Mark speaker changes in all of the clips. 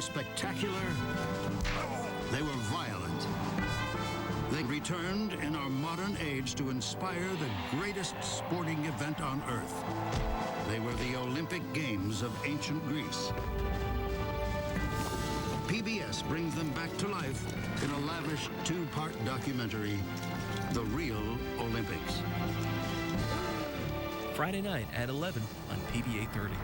Speaker 1: spectacular. They were violent. They returned in our modern age to inspire the greatest sporting event on earth. They were the Olympic Games of ancient Greece. PBS brings them back to life in a lavish two-part documentary, The Real Olympics.
Speaker 2: Friday night at 11 on PBA 30.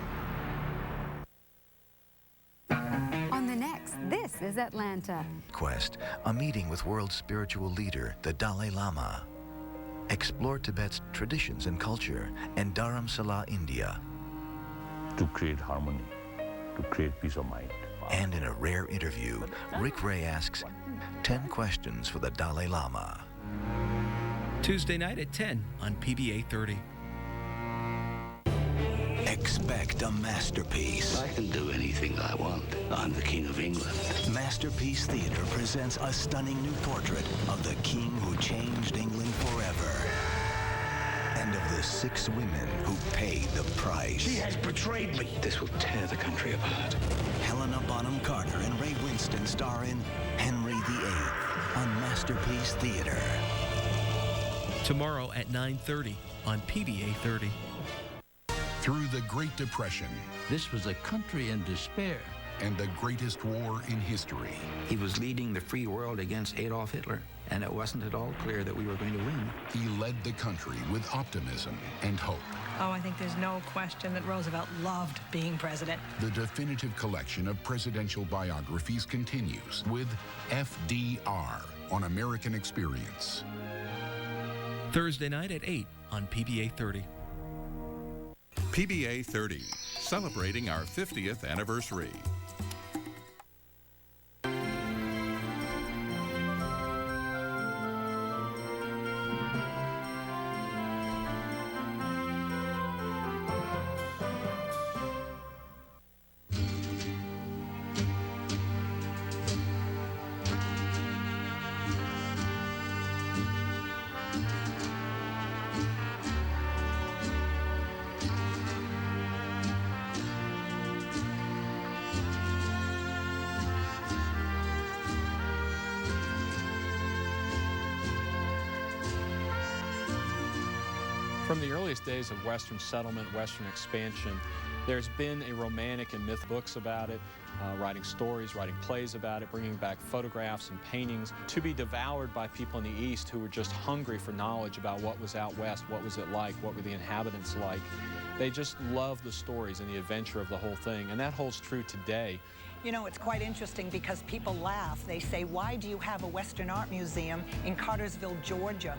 Speaker 3: On the next, this is Atlanta.
Speaker 4: Quest, a meeting with world spiritual leader, the Dalai Lama. Explore Tibet's traditions and culture and Dharamsala, India.
Speaker 5: To create harmony, to create peace of mind.
Speaker 4: And in a rare interview, Rick Ray asks 10 questions for the Dalai Lama.
Speaker 2: Tuesday night at 10 on PBA 30.
Speaker 4: Expect a masterpiece.
Speaker 6: I can do anything I want. I'm the King of England.
Speaker 4: Masterpiece Theater presents a stunning new portrait of the king who changed England forever. And of the 6 women who paid the price.
Speaker 6: She has betrayed me. This will tear the country apart.
Speaker 4: Helena Bonham Carter and Ray Winston star in Henry VIII on Masterpiece Theater.
Speaker 2: Tomorrow at 9:30 on PBA 30.
Speaker 7: Through the Great Depression
Speaker 8: This was a country in despair.
Speaker 7: and the greatest war in history,
Speaker 9: He was leading the free world against Adolf Hitler, and it wasn't at all clear that we were going to win.
Speaker 7: he led the country with optimism and hope.
Speaker 10: Oh, I think there's no question that Roosevelt loved being president.
Speaker 7: The definitive collection of presidential biographies continues with FDR on American Experience.
Speaker 2: Thursday night at 8 on PBA 30.
Speaker 11: PBA 30, celebrating our 50th anniversary.
Speaker 12: From the earliest days of Western settlement, Western expansion, there's been a romantic and myth books about it, writing stories, writing plays about it, bringing back photographs and paintings to be devoured by people in the East who were just hungry for knowledge about what was out West, what was it like, what were the inhabitants like. They just loved the stories and the adventure of the whole thing, and that holds true today.
Speaker 10: You know, it's quite interesting because people laugh. They say, why do you have a Western Art Museum in Cartersville, Georgia?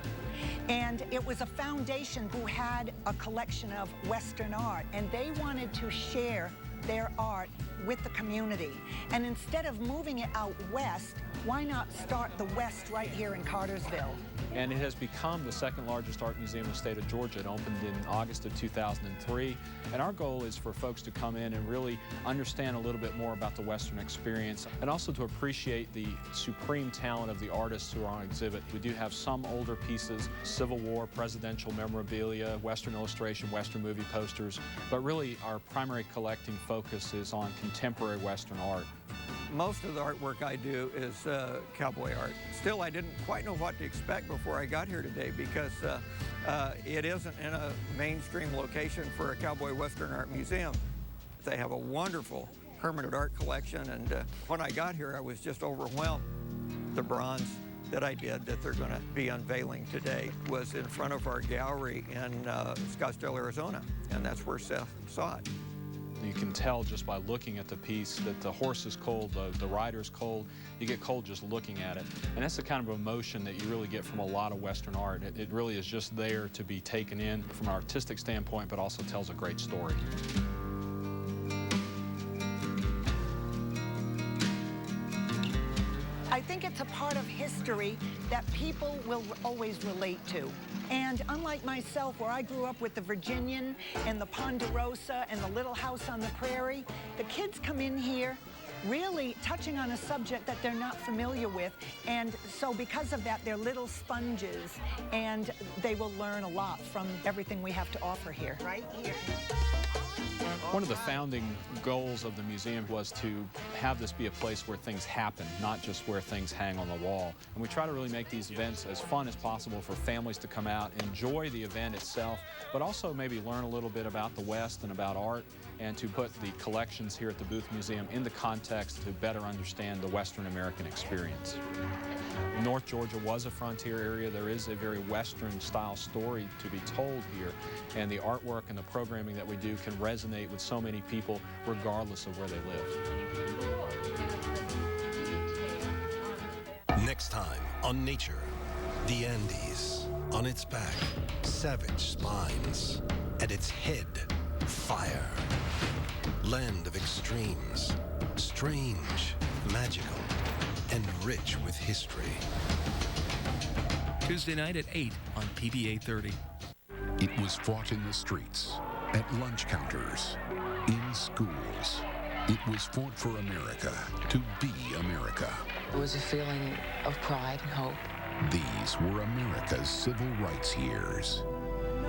Speaker 10: And it was a foundation who had a collection of Western art, and they wanted to share their art with the community. And instead of moving it out west, why not start the West right here in Cartersville?
Speaker 12: And it has become the second largest art museum in the state of Georgia. It opened in August of 2003. And our goal is for folks to come in and really understand a little bit more about the Western experience and also to appreciate the supreme talent of the artists who are on exhibit. We do have some older pieces, Civil War, presidential memorabilia, Western illustration, Western movie posters, but really our primary collecting focus is on contemporary Western art.
Speaker 13: Most of the artwork I do is cowboy art. Still, I didn't quite know what to expect before I got here today because it isn't in a mainstream location for a cowboy Western art museum. They have a wonderful permanent art collection, and when I got here, I was just overwhelmed. The bronze that I did that they're going to be unveiling today was in front of our gallery in Scottsdale, Arizona, and that's where Seth saw it.
Speaker 12: You can tell just by looking at the piece that the horse is cold, the rider's cold. You get cold just looking at it. And that's the kind of emotion that you really get from a lot of Western art. It really is just there to be taken in from an artistic standpoint, but also tells a great story.
Speaker 10: I think it's a part of history that people will always relate to. And unlike myself, where I grew up with the Virginian and the Ponderosa and the Little House on the Prairie, the kids come in here really touching on a subject that they're not familiar with. And so because of that, they're little sponges, and they will learn a lot from everything we have to offer here. Right here.
Speaker 12: One of the founding goals of the museum was to have this be a place where things happen, not just where things hang on the wall. And we try to really make these events as fun as possible for families to come out, enjoy the event itself, but also maybe learn a little bit about the West and about art, and to put the collections here at the Booth Museum in the context to better understand the Western American experience. North Georgia was a frontier area. There is a very Western-style story to be told here, and the artwork and the programming that we do can resonate with so many people regardless of where they live.
Speaker 14: Next time on Nature, the Andes. On its back, savage spines. At its head, fire. Land of extremes. Strange, magical, and rich with history.
Speaker 2: Tuesday night at 8 on PBA 30.
Speaker 7: It was fought in the streets, at lunch counters, in schools. It was fought for America, to be America.
Speaker 15: It was a feeling of pride and hope.
Speaker 7: These were America's civil rights years.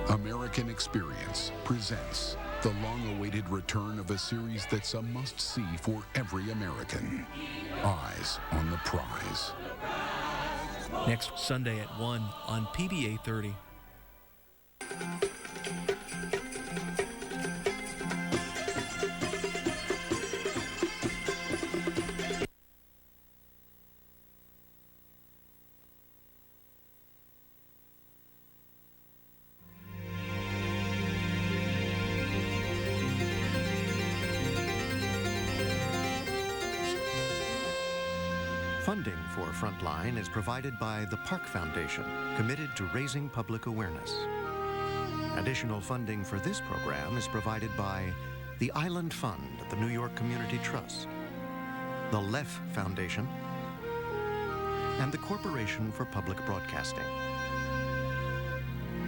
Speaker 7: American Experience presents the long-awaited return of a series that's a must-see for every American. Eyes on the prize.
Speaker 2: Next Sunday at 1 on PBA 30.
Speaker 16: Funding for Frontline is provided by the Park Foundation, committed to raising public awareness. Additional funding for this program is provided by the Island Fund at the New York Community Trust, the Leff Foundation, and the Corporation for Public Broadcasting.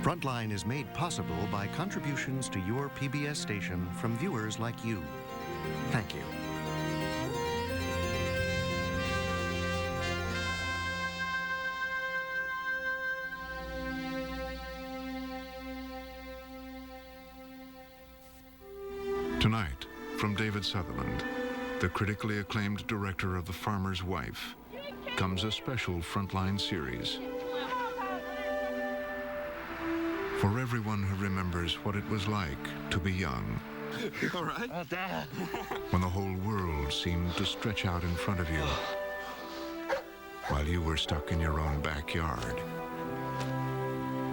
Speaker 16: Frontline is made possible by contributions to your PBS station from viewers like you. Thank you.
Speaker 17: Tonight, from David Sutherland, the critically acclaimed director of The Farmer's Wife, comes a special Frontline series. For everyone who remembers what it was like to be young.
Speaker 18: You all right? Dad.
Speaker 17: When the whole world seemed to stretch out in front of you, while you were stuck in your own backyard,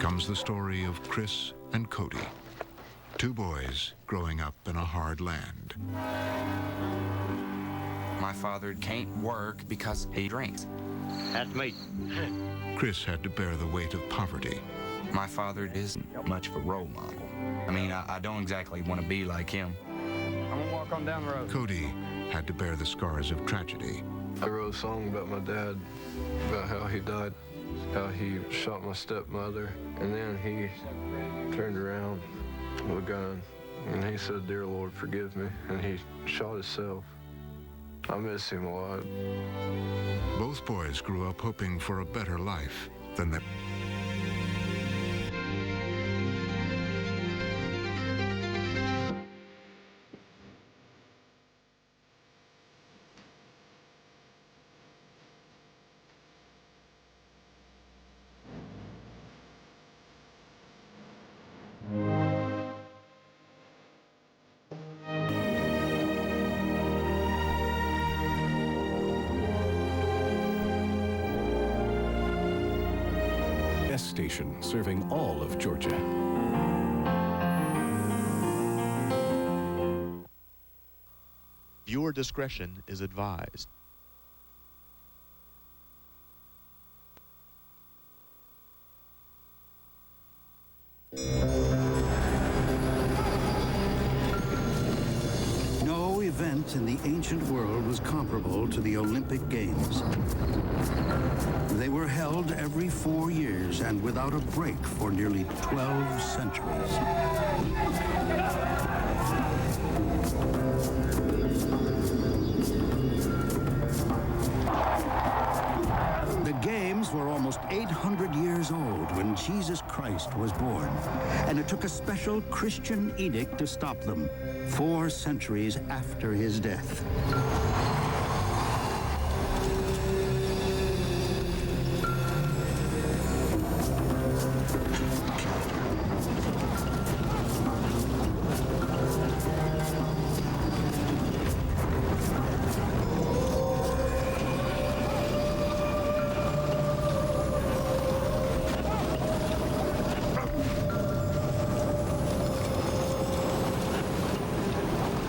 Speaker 17: comes the story of Chris and Cody. Two boys growing up in a hard land.
Speaker 19: My father can't work because he drinks.
Speaker 18: That's me.
Speaker 17: Chris had to bear the weight of poverty.
Speaker 19: My father isn't much of a role model. I mean, I don't exactly want to be like him.
Speaker 13: I'm gonna walk on down the road.
Speaker 17: Cody had to bear the scars of tragedy.
Speaker 20: I wrote a song about my dad, about how he died, how he shot my stepmother, and then he turned around with a gun, and he said, "Dear Lord, forgive me," and he shot himself. I miss him a lot.
Speaker 17: Both boys grew up hoping for a better life than their...
Speaker 21: Station serving all of Georgia.
Speaker 22: Viewer discretion is advised.
Speaker 1: No event in the ancient world was comparable to the Olympic Games. They were held every 4 years and without a break for nearly 12 centuries. The Games were almost 800 years old when when Jesus Christ was born, and it took a special Christian edict to stop them 4 centuries after his death.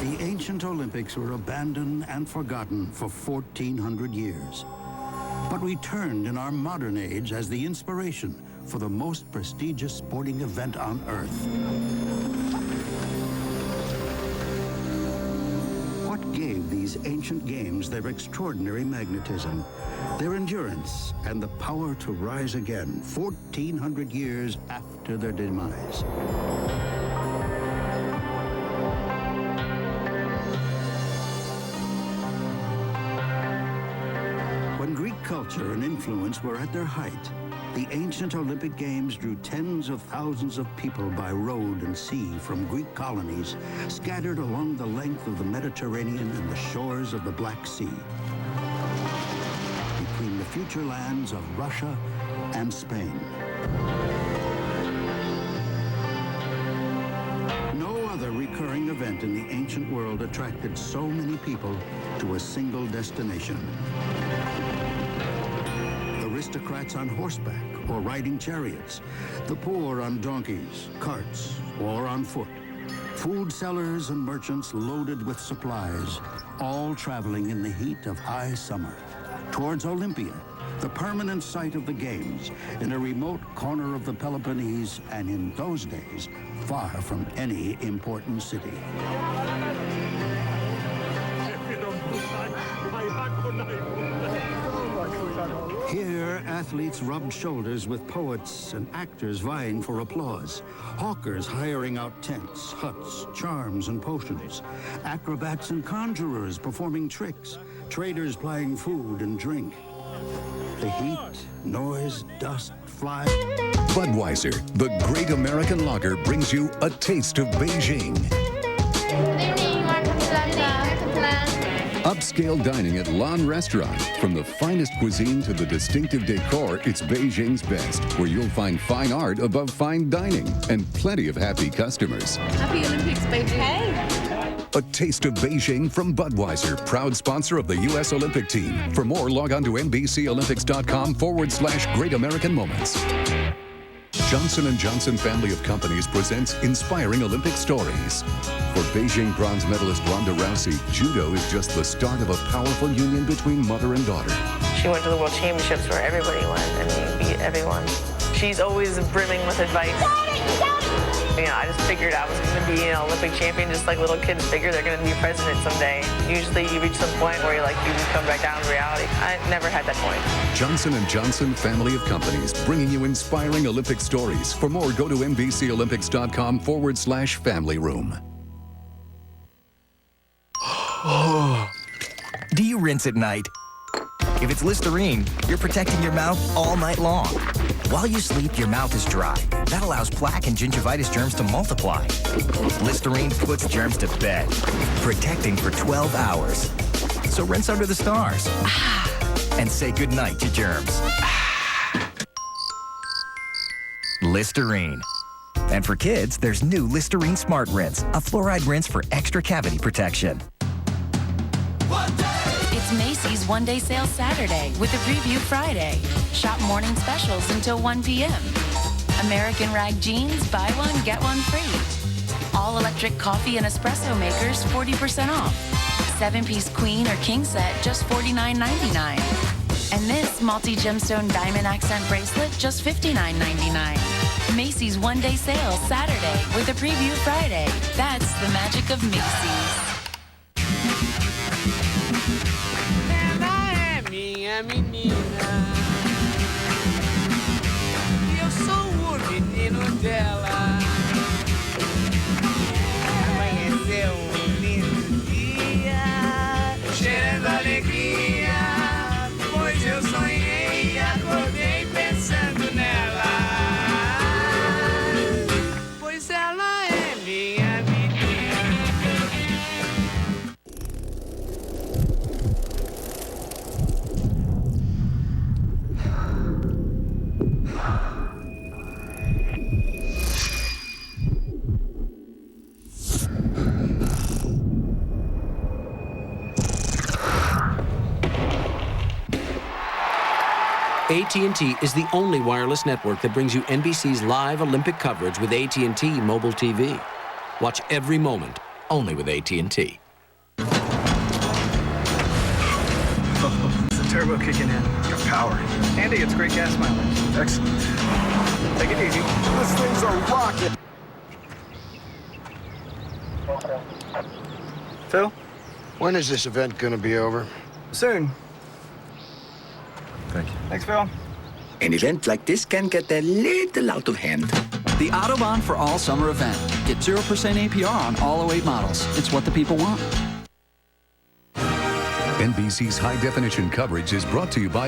Speaker 1: The ancient Olympics were abandoned and forgotten for 1,400 years, but returned in our modern age as the inspiration for the most prestigious sporting event on Earth. What gave these ancient games their extraordinary magnetism, their endurance, and the power to rise again 1,400 years after their demise? When Greek culture and influence were at their height, the ancient Olympic Games drew tens of thousands of people by road and sea from Greek colonies scattered along the length of the Mediterranean and the shores of the Black Sea, between the future lands of Russia and Spain. No other recurring event in the ancient world attracted so many people to a single destination. Aristocrats on horseback or riding chariots, the poor on donkeys, carts, or on foot, food sellers and merchants loaded with supplies, all traveling in the heat of high summer towards Olympia, the permanent site of the Games, in a remote corner of the Peloponnese, and in those days, far from any important city. Here, athletes rubbed shoulders with poets and actors vying for applause, hawkers hiring out tents, huts, charms, and potions, acrobats and conjurers performing tricks, traders plying food and drink. The heat, noise, dust, flies.
Speaker 3: Budweiser, the great American lager, brings you a taste of Beijing. Upscale dining at Lan Restaurant. From the finest cuisine to the distinctive decor, it's Beijing's best, where you'll find fine art above fine dining and plenty of happy customers.
Speaker 5: Happy Olympics, Beijing. Hey!
Speaker 3: A taste of Beijing from Budweiser, proud sponsor of the U.S. Olympic team. For more, log on to NBCOlympics.com/Great American Moments. Johnson & Johnson family of companies presents Inspiring Olympic Stories. For Beijing bronze medalist Ronda Rousey, judo is just the start of a powerful union between mother and daughter.
Speaker 15: She went to the World Championships where everybody went and we beat everyone. She's always brimming with advice. You know, I just figured I was going to be an Olympic champion, just like little kids figure they're going to be president someday. Usually you reach some point where you come back down to reality. I never had that point.
Speaker 3: Johnson & Johnson family of companies, bringing you inspiring Olympic stories. For more, go to NBCOlympics.com/family room.
Speaker 23: Do you rinse at night? If it's Listerine, you're protecting your mouth all night long. While you sleep, your mouth is dry. That allows plaque and gingivitis germs to multiply. Listerine puts germs to bed, protecting for 12 hours. So rinse under the stars and say goodnight to germs. Listerine. And for kids, there's new Listerine Smart Rinse, a fluoride rinse for extra cavity protection.
Speaker 5: It's Macy's one-day sale Saturday with a preview Friday. Shop morning specials until 1 p.m. American Rag jeans, buy one, get one free. All electric coffee and espresso makers, 40% off. 7-piece queen or king set, just $49.99. And this multi-gemstone diamond accent bracelet, just $59.99. Macy's one-day sale Saturday with a preview Friday. That's the magic of Macy's.
Speaker 24: Menina, eu sou o menino dela. Amanheceu lindo dia, cheirando alegria, pois eu sonhei e acordei pensando nela.
Speaker 4: AT&T is the only wireless network that brings you NBC's live Olympic coverage with AT&T Mobile TV. Watch every moment, only with AT&T.
Speaker 6: Oh, it's a turbo kicking in. Got power. Andy, it's great gas mileage. Excellent. Take it easy. This thing's a rocket. Phil?
Speaker 8: When is this event going to be over?
Speaker 6: Soon. Thank you. Thanks, Phil.
Speaker 9: An event like this can get a little out of hand.
Speaker 25: The Autobahn for All Summer event. Get 0% APR on all 08 models. It's what the people want.
Speaker 3: NBC's high-definition coverage is brought to you by